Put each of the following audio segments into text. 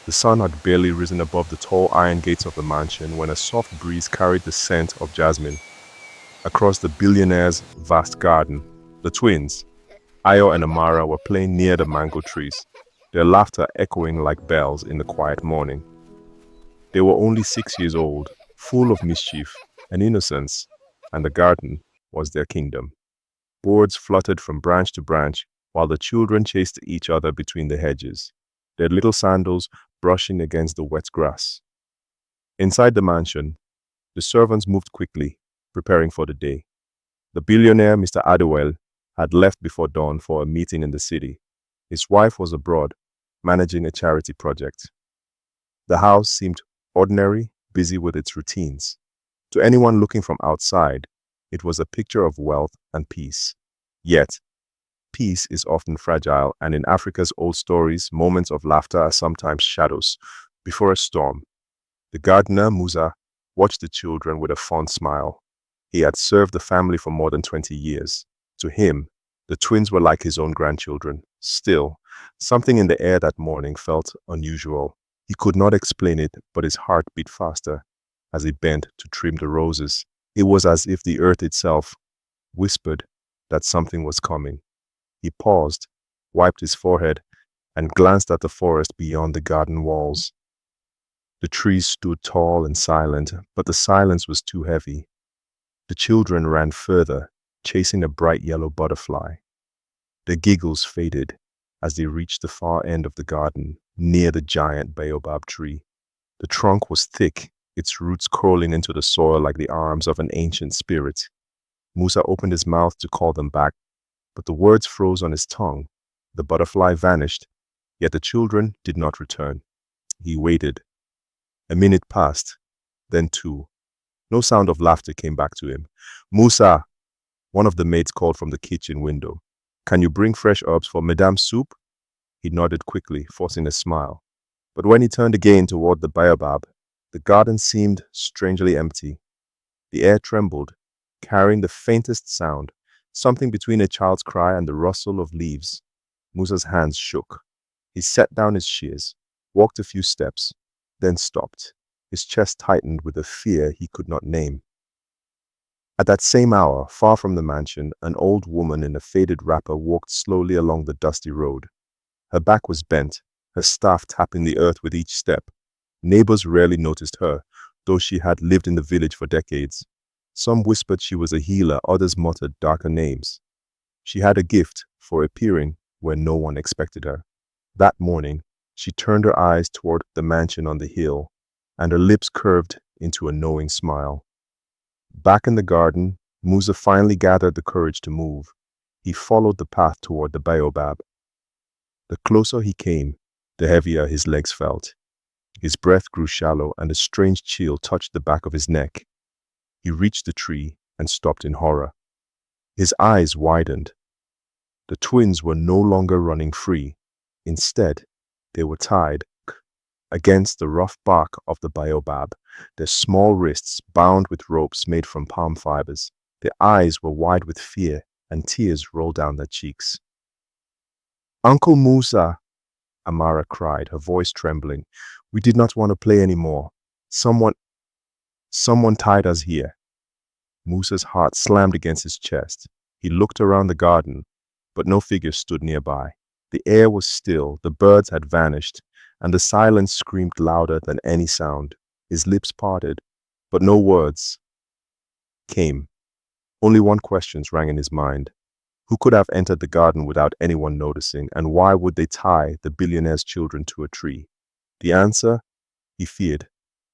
The sun had barely risen above the tall iron gates of the mansion when a soft breeze carried the scent of jasmine across the billionaire's vast garden. The twins, Ayo and Amara, were playing near the mango trees, their laughter echoing like bells in the quiet morning. They were only 6 years old, full of mischief and innocence, and the garden was their kingdom. Birds fluttered from branch to branch, while the children chased each other between the hedges, their little sandals brushing against the wet grass. Inside the mansion, the servants moved quickly, preparing for the day. The billionaire, Mr. Adewell, had left before dawn for a meeting in the city. His wife was abroad, managing a charity project. The house seemed ordinary, busy with its routines. To anyone looking from outside, it was a picture of wealth and peace. Yet, peace is often fragile, and in Africa's old stories, moments of laughter are sometimes shadows before a storm. The gardener, Musa, watched the children with a fond smile. He had served the family for more than 20 years. To him, the twins were like his own grandchildren. Still, something in the air that morning felt unusual. He could not explain it, but his heart beat faster as he bent to trim the roses. It was as if the earth itself whispered that something was coming. He paused, wiped his forehead, and glanced at the forest beyond the garden walls. The trees stood tall and silent, but the silence was too heavy. The children ran further, chasing a bright yellow butterfly. Their giggles faded as they reached the far end of the garden, near the giant baobab tree. The trunk was thick, its roots curling into the soil like the arms of an ancient spirit. Musa opened his mouth to call them back, but the words froze on his tongue. The butterfly vanished, yet the children did not return. He waited. A minute passed, then two. No sound of laughter came back to him. "Musa," one of the maids called from the kitchen window. "Can you bring fresh herbs for Madame's soup?" He nodded quickly, forcing a smile. But when he turned again toward the baobab, the garden seemed strangely empty. The air trembled, carrying the faintest sound, something between a child's cry and the rustle of leaves. Musa's hands shook. He set down his shears, walked a few steps, then stopped. His chest tightened with a fear he could not name. At that same hour, far from the mansion, an old woman in a faded wrapper walked slowly along the dusty road. Her back was bent, her staff tapping the earth with each step. Neighbors rarely noticed her, though she had lived in the village for decades. Some whispered she was a healer, others muttered darker names. She had a gift for appearing where no one expected her. That morning, she turned her eyes toward the mansion on the hill, and her lips curved into a knowing smile. Back in the garden, Musa finally gathered the courage to move. He followed the path toward the baobab. The closer he came, the heavier his legs felt. His breath grew shallow, and a strange chill touched the back of his neck. He reached the tree and stopped in horror. His eyes widened. The twins were no longer running free. Instead, they were tied against the rough bark of the baobab, their small wrists bound with ropes made from palm fibers. Their eyes were wide with fear, and tears rolled down their cheeks. "Uncle Musa," Amara cried, her voice trembling. "We did not want to play anymore. Someone tied us here." Musa's heart slammed against his chest. He looked around the garden, but no figure stood nearby. The air was still, the birds had vanished, and the silence screamed louder than any sound. His lips parted, but no words came. Only one question rang in his mind. Who could have entered the garden without anyone noticing, and why would they tie the billionaire's children to a tree? The answer, he feared,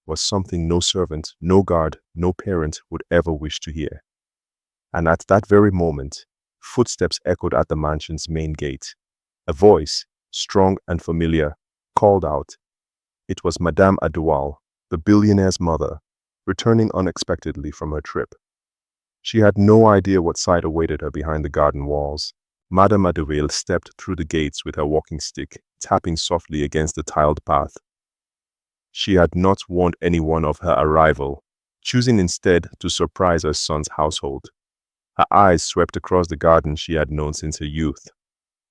was something no servant, no guard, no parent would ever wish to hear. And at that very moment, footsteps echoed at the mansion's main gate. A voice, strong and familiar, called out. It was Madame Adewale, the billionaire's mother, returning unexpectedly from her trip. She had no idea what sight awaited her behind the garden walls. Madame Adewale stepped through the gates with her walking stick, tapping softly against the tiled path. She had not warned anyone of her arrival, choosing instead to surprise her son's household. Her eyes swept across the garden she had known since her youth.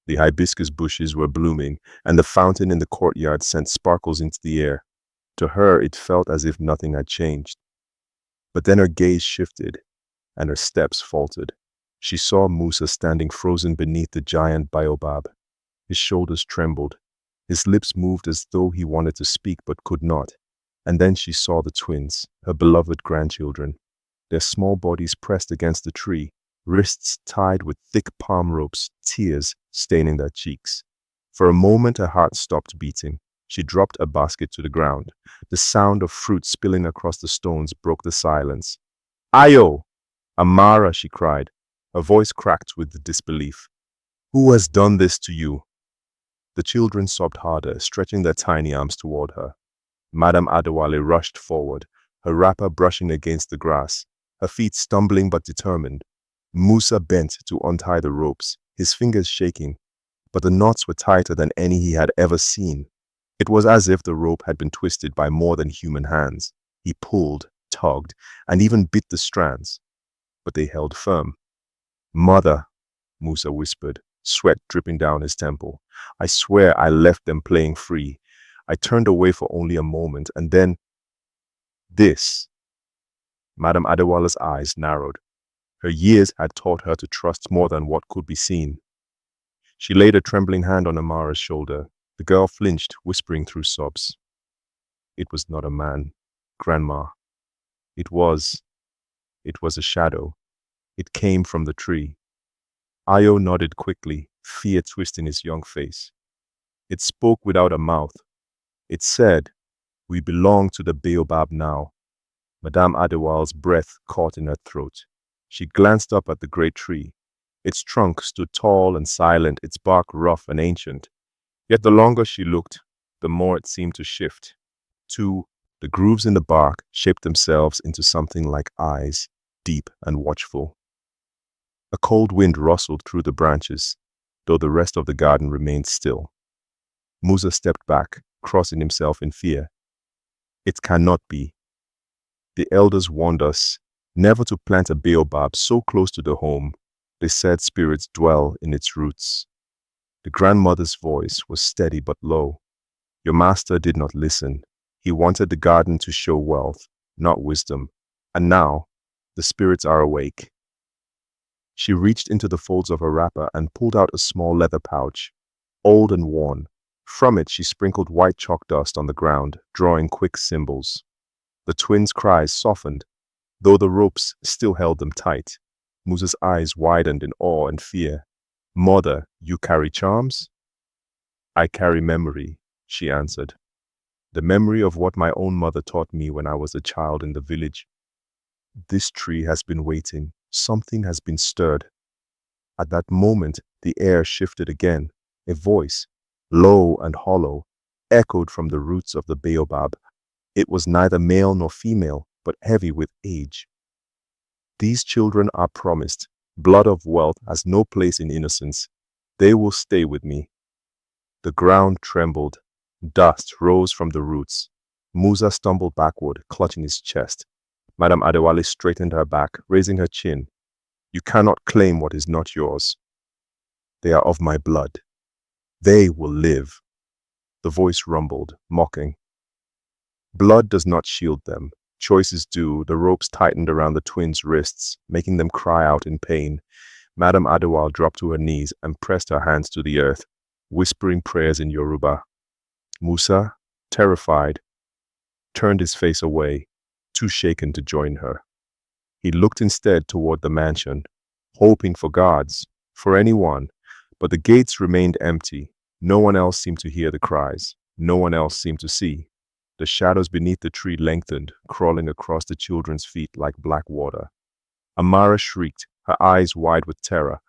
The hibiscus bushes were blooming, and the fountain in the courtyard sent sparkles into the air. To her, it felt as if nothing had changed. But then her gaze shifted, and her steps faltered. She saw Musa standing frozen beneath the giant baobab. His shoulders trembled. His lips moved as though he wanted to speak but could not. And then she saw the twins, her beloved grandchildren, their small bodies pressed against the tree, wrists tied with thick palm ropes, tears staining their cheeks. For a moment her heart stopped beating. She dropped a basket to the ground. The sound of fruit spilling across the stones broke the silence. "Ayo! Amara!" she cried. Her voice cracked with disbelief. "Who has done this to you?" The children sobbed harder, stretching their tiny arms toward her. Madame Adewale rushed forward, her wrapper brushing against the grass, her feet stumbling but determined. Musa bent to untie the ropes, his fingers shaking, but the knots were tighter than any he had ever seen. It was as if the rope had been twisted by more than human hands. He pulled, tugged, and even bit the strands, but they held firm. "Mother," Musa whispered, sweat dripping down his temple, "I swear I left them playing free. I turned away for only a moment, and then this." Madame Adewale's eyes narrowed. Her years had taught her to trust more than what could be seen. She laid a trembling hand on Amara's shoulder. The girl flinched, whispering through sobs. "It was not a man, Grandma. It was a shadow. It came from the tree." Ayo nodded quickly, fear twisting his young face. It spoke without a mouth. It said, "We belong to the baobab now." Madame Adewale's breath caught in her throat. She glanced up at the great tree. Its trunk stood tall and silent, its bark rough and ancient. Yet the longer she looked, the more it seemed to shift. The grooves in the bark shaped themselves into something like eyes, deep and watchful. A cold wind rustled through the branches, though the rest of the garden remained still. Musa stepped back, crossing himself in fear. "It cannot be. The elders warned us never to plant a baobab so close to the home. They said spirits dwell in its roots." The grandmother's voice was steady but low. "Your master did not listen. He wanted the garden to show wealth, not wisdom. And now, the spirits are awake." She reached into the folds of her wrapper and pulled out a small leather pouch, old and worn. From it, she sprinkled white chalk dust on the ground, drawing quick symbols. The twins' cries softened, though the ropes still held them tight. Musa's eyes widened in awe and fear. "Mother, you carry charms?" "I carry memory," she answered. "The memory of what my own mother taught me when I was a child in the village. This tree has been waiting. Something has been stirred." At that moment, the air shifted again. A voice, low and hollow, echoed from the roots of the baobab. It was neither male nor female, but heavy with age. "These children are promised. Blood of wealth has no place in innocence. They will stay with me." The ground trembled. Dust rose from the roots. Musa stumbled backward, clutching his chest. Madame Adewale straightened her back, raising her chin. "You cannot claim what is not yours. They are of my blood. They will live." The voice rumbled, mocking. "Blood does not shield them. Choices do." The ropes tightened around the twins' wrists, making them cry out in pain. Madame Adewale dropped to her knees and pressed her hands to the earth, whispering prayers in Yoruba. Musa, terrified, turned his face away, too shaken to join her. He looked instead toward the mansion, hoping for guards, for anyone, but the gates remained empty. No one else seemed to hear the cries. No one else seemed to see. The shadows beneath the tree lengthened, crawling across the children's feet like black water. Amara shrieked, her eyes wide with terror.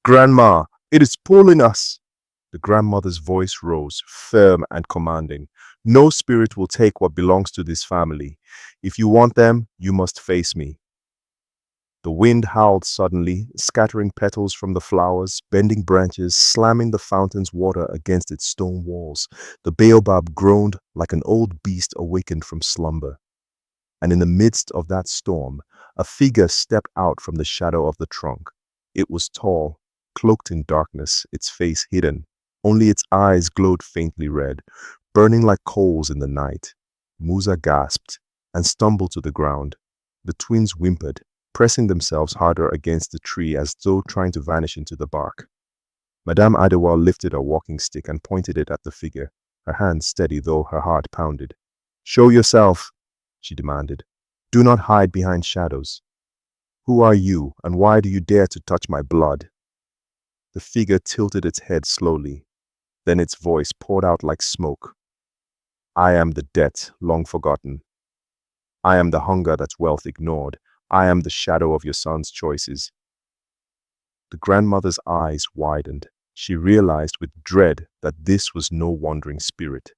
"Grandma, it is pulling us!" The grandmother's voice rose, firm and commanding. "No spirit will take what belongs to this family. If you want them, you must face me." The wind howled suddenly, scattering petals from the flowers, bending branches, slamming the fountain's water against its stone walls. The baobab groaned like an old beast awakened from slumber. And in the midst of that storm, a figure stepped out from the shadow of the trunk. It was tall, cloaked in darkness, its face hidden. Only its eyes glowed faintly red, burning like coals in the night. Musa gasped and stumbled to the ground. The twins whimpered, pressing themselves harder against the tree as though trying to vanish into the bark. Madame Adewale lifted her walking stick and pointed it at the figure, her hand steady though her heart pounded. "Show yourself," she demanded. "Do not hide behind shadows. Who are you, and why do you dare to touch my blood?" The figure tilted its head slowly. Then its voice poured out like smoke. "I am the debt long forgotten. I am the hunger that wealth ignored. I am the shadow of your son's choices." The grandmother's eyes widened. She realized with dread that this was no wandering spirit.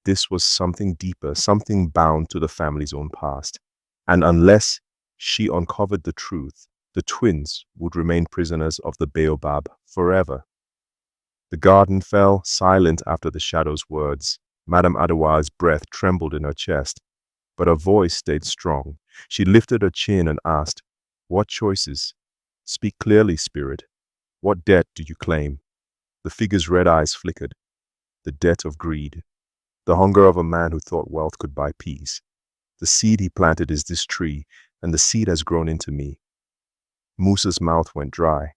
This was something deeper, something bound to the family's own past. And unless she uncovered the truth, the twins would remain prisoners of the baobab forever. The garden fell silent after the shadow's words. Madame Adewale's breath trembled in her chest, but her voice stayed strong. She lifted her chin and asked, "What choices? Speak clearly, spirit. What debt do you claim?" The figure's red eyes flickered. "The debt of greed. The hunger of a man who thought wealth could buy peace. The seed he planted is this tree, and the seed has grown into me." Musa's mouth went dry.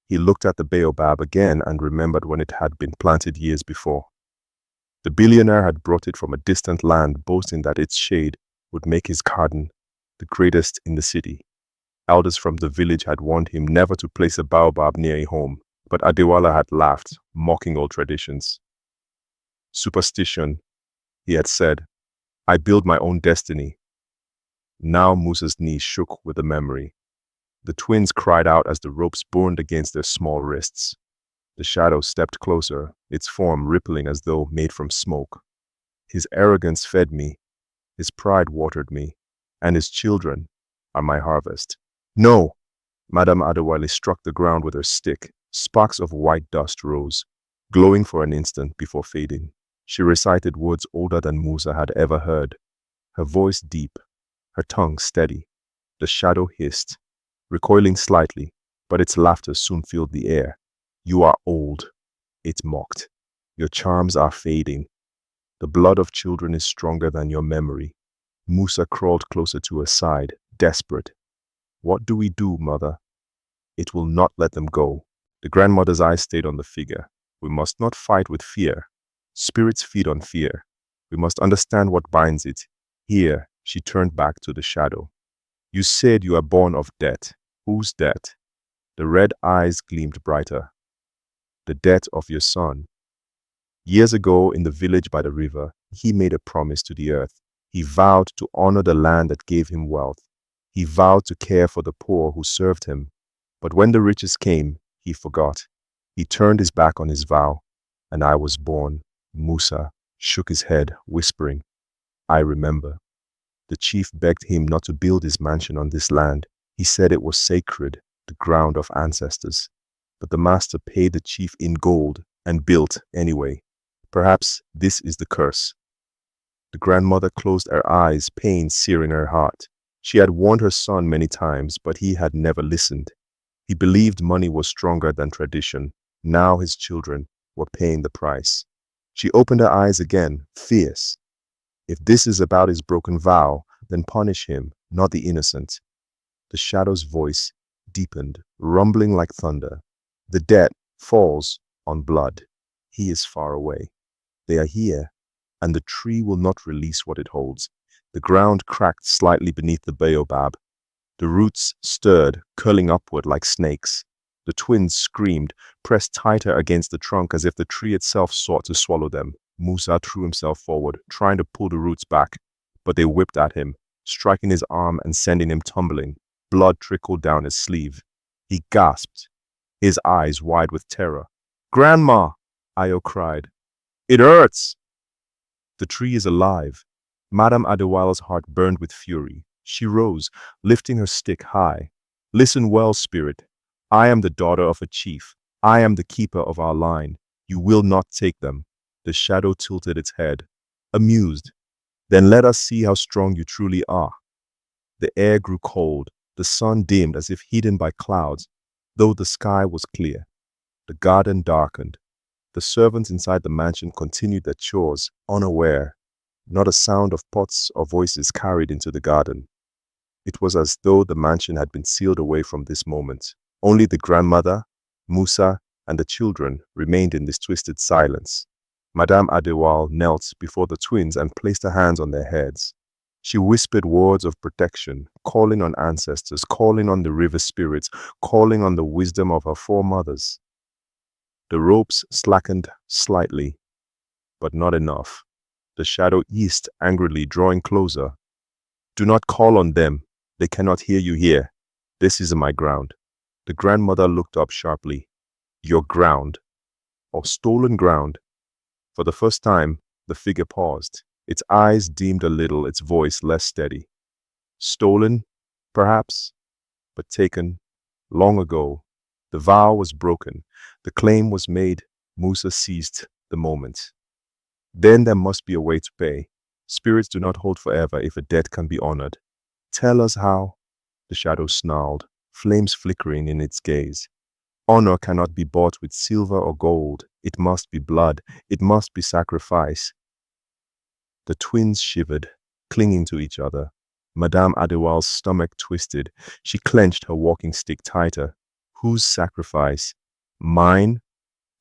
He looked at the baobab again and remembered when it had been planted years before. The billionaire had brought it from a distant land, boasting that its shade would make his garden the greatest in the city. Elders from the village had warned him never to place a baobab near a home, but Adewale had laughed, mocking old traditions. "Superstition," he had said. "I build my own destiny." Now Musa's knees shook with the memory. The twins cried out as the ropes burned against their small wrists. The shadow stepped closer, its form rippling as though made from smoke. "His arrogance fed me, his pride watered me, and his children are my harvest." "No!" Madame Adewale struck the ground with her stick. Sparks of white dust rose, glowing for an instant before fading. She recited words older than Musa had ever heard, her voice deep, her tongue steady. The shadow hissed, recoiling slightly, but its laughter soon filled the air. "You are old," it mocked. "Your charms are fading. The blood of children is stronger than your memory." Musa crawled closer to her side, desperate. "What do we do, mother?" "It will not let them go." The grandmother's eyes stayed on the figure. "We must not fight with fear. Spirits feed on fear. We must understand what binds it." Here, she turned back to the shadow. "You said you are born of debt. Whose debt?" The red eyes gleamed brighter. "The debt of your son. Years ago, in the village by the river, he made a promise to the earth. He vowed to honor the land that gave him wealth. He vowed to care for the poor who served him. But when the riches came, he forgot. He turned his back on his vow, and I was born." Musa shook his head, whispering, "I remember. The chief begged him not to build his mansion on this land. He said it was sacred, the ground of ancestors. But the master paid the chief in gold and built anyway. Perhaps this is the curse." The grandmother closed her eyes, pain searing her heart. She had warned her son many times, but he had never listened. He believed money was stronger than tradition. Now his children were paying the price. She opened her eyes again, fierce. "If this is about his broken vow, then punish him, not the innocent." The shadow's voice deepened, rumbling like thunder. "The debt falls on blood. He is far away. They are here, and the tree will not release what it holds." The ground cracked slightly beneath the baobab. The roots stirred, curling upward like snakes. The twins screamed, pressed tighter against the trunk as if the tree itself sought to swallow them. Musa threw himself forward, trying to pull the roots back, but they whipped at him, striking his arm and sending him tumbling. Blood trickled down his sleeve. He gasped, his eyes wide with terror. "Grandma!" Ayo cried. "It hurts!" The tree is alive. Madame Adewale's heart burned with fury. She rose, lifting her stick high. "Listen well, spirit. I am the daughter of a chief. I am the keeper of our line. You will not take them." The shadow tilted its head, amused. "Then let us see how strong you truly are." The air grew cold. The sun dimmed as if hidden by clouds, though the sky was clear. The garden darkened. The servants inside the mansion continued their chores, unaware. Not a sound of pots or voices carried into the garden. It was as though the mansion had been sealed away from this moment. Only the grandmother, Musa, and the children remained in this twisted silence. Madame Adewale knelt before the twins and placed her hands on their heads. She whispered words of protection, calling on ancestors, calling on the river spirits, calling on the wisdom of her foremothers. The ropes slackened slightly, but not enough. The shadow eased angrily, drawing closer. Do not call on them. They cannot hear you here. This is my ground. The grandmother looked up sharply. Your ground, or stolen ground. For the first time, the figure paused. Its eyes dimmed a little, its voice less steady. Stolen, perhaps, but taken long ago. The vow was broken. The claim was made. Musa seized the moment. Then there must be a way to pay. Spirits do not hold forever if a debt can be honored. Tell us how, the shadow snarled, flames flickering in its gaze. Honor cannot be bought with silver or gold. It must be blood. It must be sacrifice. The twins shivered, clinging to each other. Madame Adewale's stomach twisted. She clenched her walking stick tighter. Whose sacrifice? Mine?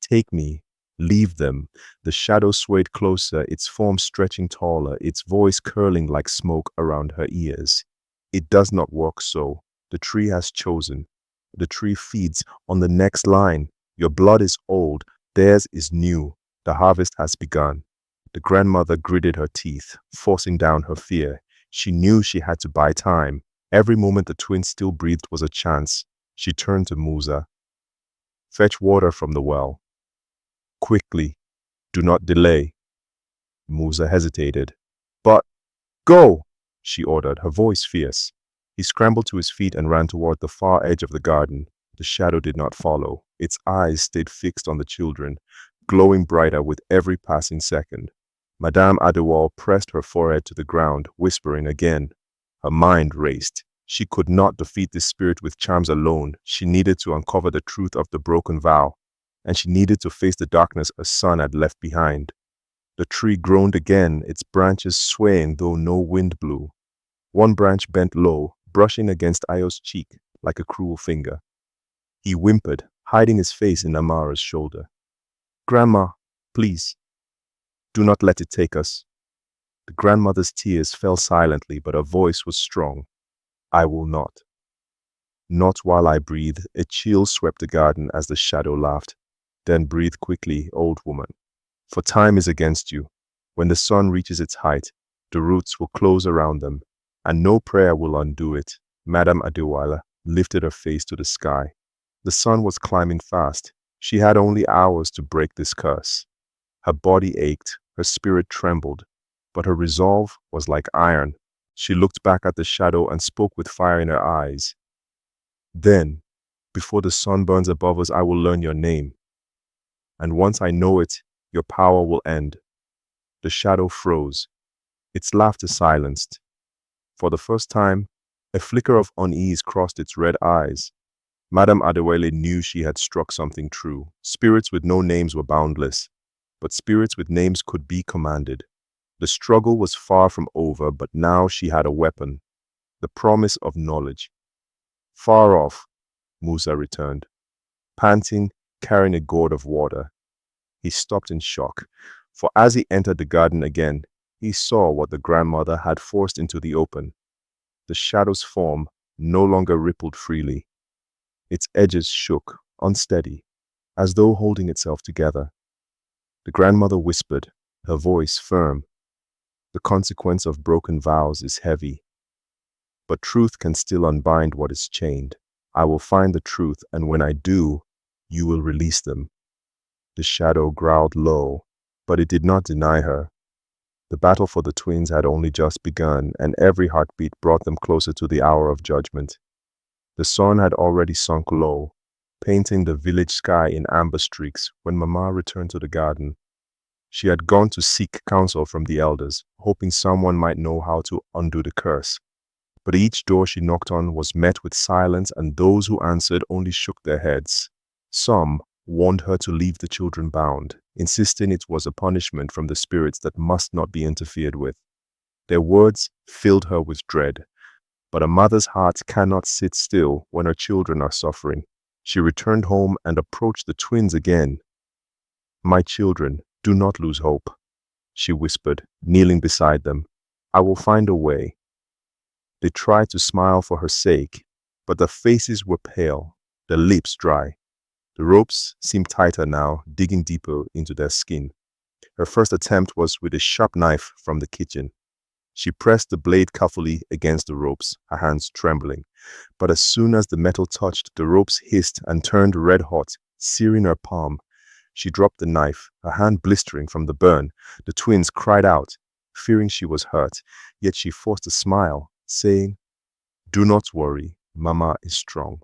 Take me. Leave them. The shadow swayed closer, its form stretching taller, its voice curling like smoke around her ears. It does not work so. The tree has chosen. The tree feeds on the next line. Your blood is old. Theirs is new. The harvest has begun. The grandmother gritted her teeth, forcing down her fear. She knew she had to buy time. Every moment the twins still breathed was a chance. She turned to Musa. Fetch water from the well. Quickly. Do not delay. Musa hesitated. But go, she ordered, her voice fierce. He scrambled to his feet and ran toward the far edge of the garden. The shadow did not follow. Its eyes stayed fixed on the children, glowing brighter with every passing second. Madame Adewale pressed her forehead to the ground, whispering again. Her mind raced. She could not defeat this spirit with charms alone. She needed to uncover the truth of the broken vow, and she needed to face the darkness her son had left behind. The tree groaned again, its branches swaying though no wind blew. One branch bent low, brushing against Ayo's cheek like a cruel finger. He whimpered, hiding his face in Amara's shoulder. Grandma, please, do not let it take us. The grandmother's tears fell silently, but her voice was strong. I will not. Not while I breathe. A chill swept the garden as the shadow laughed. Then breathe quickly, old woman, for time is against you. When the sun reaches its height, the roots will close around them, and no prayer will undo it. Madame Adewale lifted her face to the sky. The sun was climbing fast. She had only hours to break this curse. Her body ached, her spirit trembled, but her resolve was like iron. She looked back at the shadow and spoke with fire in her eyes. Then, before the sun burns above us, I will learn your name. And once I know it, your power will end. The shadow froze. Its laughter silenced. For the first time, a flicker of unease crossed its red eyes. Madame Adewale knew she had struck something true. Spirits with no names were boundless, but spirits with names could be commanded. The struggle was far from over, but now she had a weapon, the promise of knowledge. Far off, Musa returned, panting, carrying a gourd of water. He stopped in shock, for as he entered the garden again, he saw what the grandmother had forced into the open. The shadow's form no longer rippled freely. Its edges shook, unsteady, as though holding itself together. The grandmother whispered, her voice firm. The consequence of broken vows is heavy, but truth can still unbind what is chained. I will find the truth, and when I do, you will release them. The shadow growled low, but it did not deny her. The battle for the twins had only just begun, and every heartbeat brought them closer to the hour of judgment. The sun had already sunk low, painting the village sky in amber streaks when Mama returned to the garden. She had gone to seek counsel from the elders, hoping someone might know how to undo the curse. But each door she knocked on was met with silence, and those who answered only shook their heads. Some, warned her to leave the children bound, insisting it was a punishment from the spirits that must not be interfered with. Their words filled her with dread, but a mother's heart cannot sit still when her children are suffering. She returned home and approached the twins again. "My children, do not lose hope," she whispered, kneeling beside them. "I will find a way." They tried to smile for her sake, but their faces were pale, their lips dry. The ropes seemed tighter now, digging deeper into their skin. Her first attempt was with a sharp knife from the kitchen. She pressed the blade carefully against the ropes, her hands trembling. But as soon as the metal touched, the ropes hissed and turned red hot, searing her palm. She dropped the knife, her hand blistering from the burn. The twins cried out, fearing she was hurt, yet she forced a smile, saying, "Do not worry, Mama is strong."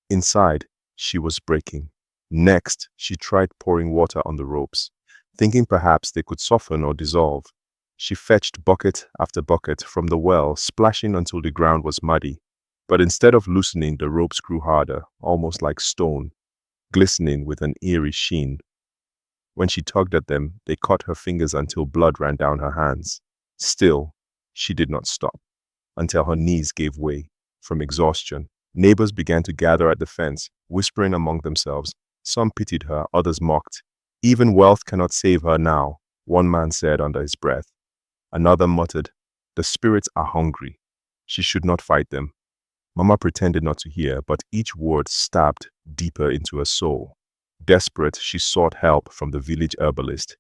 Inside, she was breaking. Next, she tried pouring water on the ropes, thinking perhaps they could soften or dissolve. She fetched bucket after bucket from the well, splashing until the ground was muddy. But instead of loosening, the ropes grew harder, almost like stone, glistening with an eerie sheen. When she tugged at them, they cut her fingers until blood ran down her hands. Still, she did not stop, until her knees gave way from exhaustion. Neighbors began to gather at the fence, whispering among themselves. Some pitied her, others mocked. "Even wealth cannot save her now," one man said under his breath. Another muttered, "The spirits are hungry. She should not fight them." Mama pretended not to hear, but each word stabbed deeper into her soul. Desperate, she sought help from the village herbalist.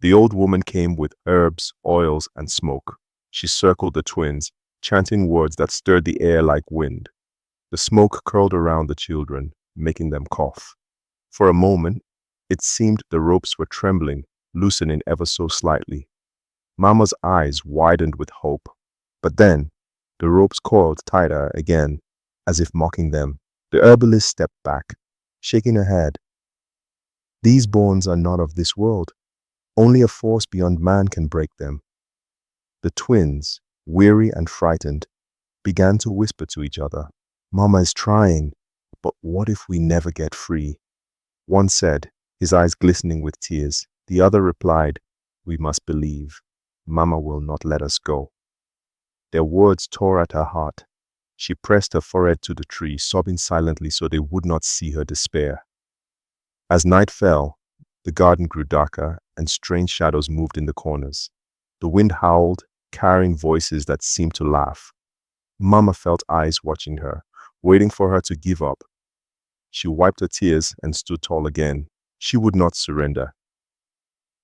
The old woman came with herbs, oils, and smoke. She circled the twins, chanting words that stirred the air like wind. The smoke curled around the children, making them cough. For a moment, it seemed the ropes were trembling, loosening ever so slightly. Mama's eyes widened with hope. But then, the ropes coiled tighter again, as if mocking them. The herbalist stepped back, shaking her head. "These bonds are not of this world. Only a force beyond man can break them." The twins, weary and frightened, began to whisper to each other. "Mama is trying, but what if we never get free?" One said, his eyes glistening with tears. The other replied, "We must believe. Mama will not let us go." Their words tore at her heart. She pressed her forehead to the tree, sobbing silently so they would not see her despair. As night fell, the garden grew darker and strange shadows moved in the corners. The wind howled, carrying voices that seemed to laugh. Mama felt eyes watching her, waiting for her to give up. She wiped her tears and stood tall again. She would not surrender.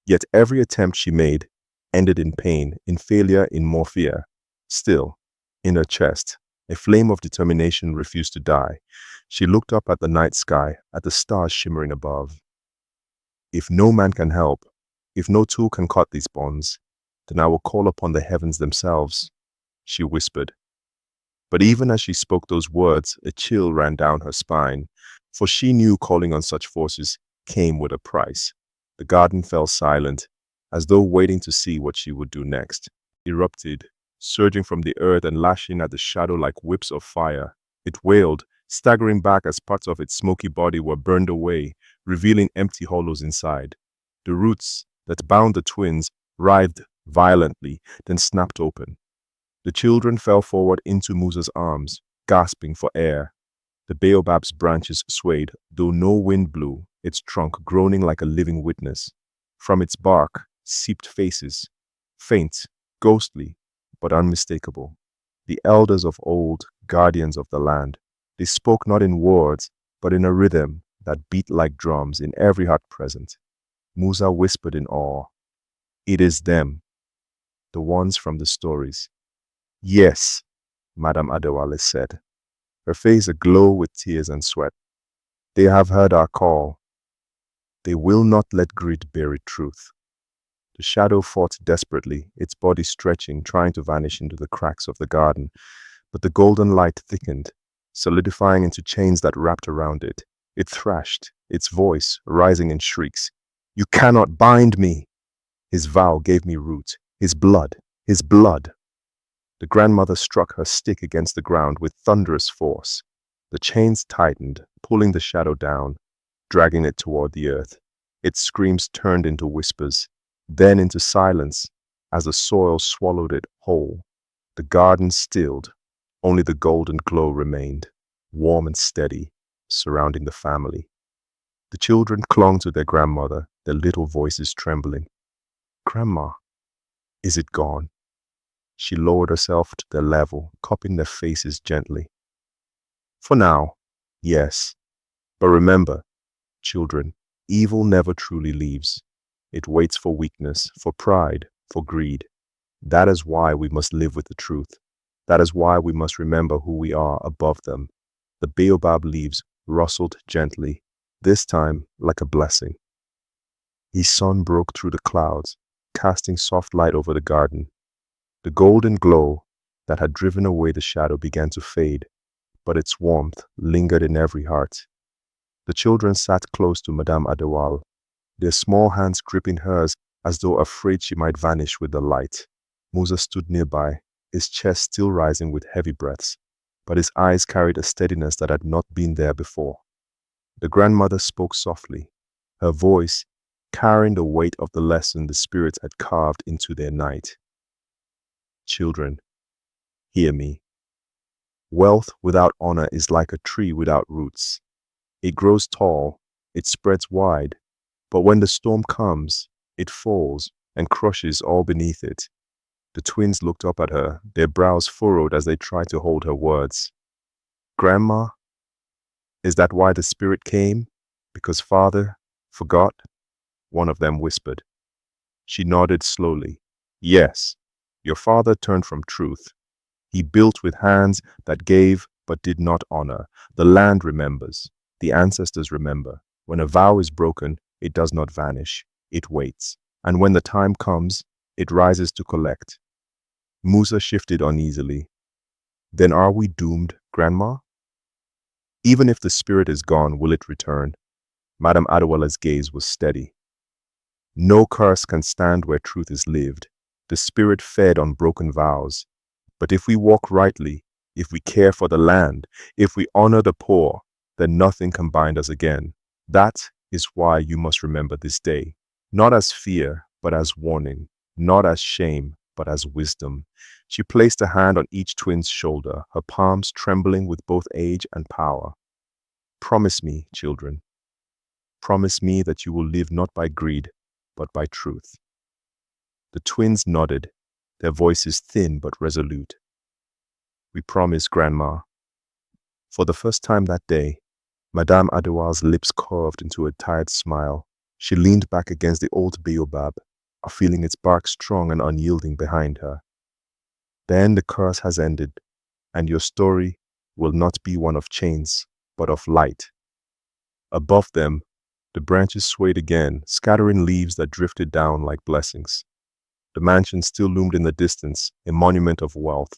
Yet every attempt she made ended in pain, in failure, in more fear. Still, in her chest, a flame of determination refused to die. She looked up at the night sky, at the stars shimmering above. "If no man can help, if no tool can cut these bonds, then I will call upon the heavens themselves," she whispered. But even as she spoke those words, a chill ran down her spine, for she knew calling on such forces came with a price. The garden fell silent, as though waiting to see what she would do next. Erupted, surging from the earth and lashing at the shadow like whips of fire. It wailed, staggering back as parts of its smoky body were burned away, revealing empty hollows inside. The roots that bound the twins writhed violently, then snapped open. The children fell forward into Musa's arms, gasping for air. The baobab's branches swayed, though no wind blew, its trunk groaning like a living witness. From its bark seeped faces, faint, ghostly, but unmistakable. The elders of old, guardians of the land. They spoke not in words, but in a rhythm that beat like drums in every heart present. Musa whispered in awe, "It is them, the ones from the stories." "Yes," Madame Adewale said, her face aglow with tears and sweat. "They have heard our call. They will not let greed bury truth." The shadow fought desperately, its body stretching, trying to vanish into the cracks of the garden. But the golden light thickened, solidifying into chains that wrapped around it. It thrashed, its voice rising in shrieks. "You cannot bind me!" His vow gave me root. His blood, his blood. The grandmother struck her stick against the ground with thunderous force. The chains tightened, pulling the shadow down. dragging it toward the earth. Its screams turned into whispers, then into silence as the soil swallowed it whole. The garden stilled. Only the golden glow remained, warm and steady, surrounding the family. The children clung to their grandmother, their little voices trembling. "Grandma, is it gone?" She lowered herself to their level, cupping their faces gently. "For now, yes. But remember, children, evil never truly leaves. It waits for weakness, for pride, for greed. That is why we must live with the truth. That is why we must remember who we are above them." The baobab leaves rustled gently, this time like a blessing. The sun broke through the clouds, casting soft light over the garden. The golden glow that had driven away the shadow began to fade, but its warmth lingered in every heart. The children sat close to Madame Adewale, their small hands gripping hers as though afraid she might vanish with the light. Musa stood nearby, his chest still rising with heavy breaths, but his eyes carried a steadiness that had not been there before. The grandmother spoke softly, her voice carrying the weight of the lesson the spirits had carved into their night. "Children, hear me. Wealth without honor is like a tree without roots. It grows tall, it spreads wide, but when the storm comes, it falls and crushes all beneath it." The twins looked up at her, their brows furrowed as they tried to hold her words. "Grandma, is that why the spirit came? Because father forgot?" one of them whispered. She nodded slowly. "Yes, your father turned from truth. He built with hands that gave but did not honor. The land remembers. The ancestors remember. When a vow is broken, it does not vanish. It waits. And when the time comes, it rises to collect." Musa shifted uneasily. "Then are we doomed, Grandma? Even if the spirit is gone, will it return?" Madame Adewale's gaze was steady. "No curse can stand where truth is lived. The spirit fed on broken vows. But if we walk rightly, if we care for the land, if we honor the poor, then nothing can bind us again. That is why you must remember this day, not as fear, but as warning, not as shame, but as wisdom." She placed a hand on each twin's shoulder, her palms trembling with both age and power. "Promise me, children. Promise me that you will live not by greed, but by truth." The twins nodded, their voices thin but resolute. "We promise, Grandma." For the first time that day, Madame Adewale's lips curved into a tired smile. She leaned back against the old baobab, feeling its bark strong and unyielding behind her. "Then the curse has ended, and your story will not be one of chains, but of light." Above them, the branches swayed again, scattering leaves that drifted down like blessings. The mansion still loomed in the distance, a monument of wealth,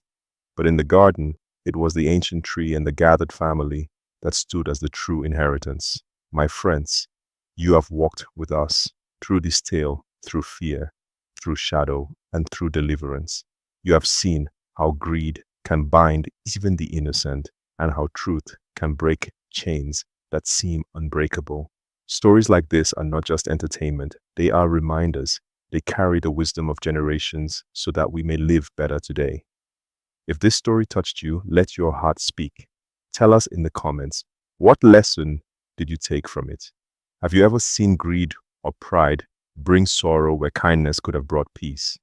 but in the garden, it was the ancient tree and the gathered family that stood as the true inheritance. My friends, you have walked with us through this tale, through fear, through shadow, and through deliverance. You have seen how greed can bind even the innocent and how truth can break chains that seem unbreakable. Stories like this are not just entertainment, they are reminders. They carry the wisdom of generations so that we may live better today. If this story touched you, let your heart speak. Tell us in the comments, what lesson did you take from it? Have you ever seen greed or pride bring sorrow where kindness could have brought peace?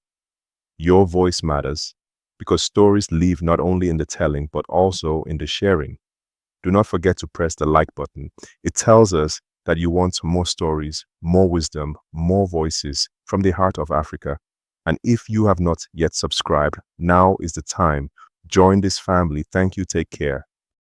Your voice matters because stories live not only in the telling but also in the sharing. Do not forget to press the like button. It tells us that you want more stories, more wisdom, more voices from the heart of Africa. And if you have not yet subscribed, now is the time. Join this family. Thank you. Take care.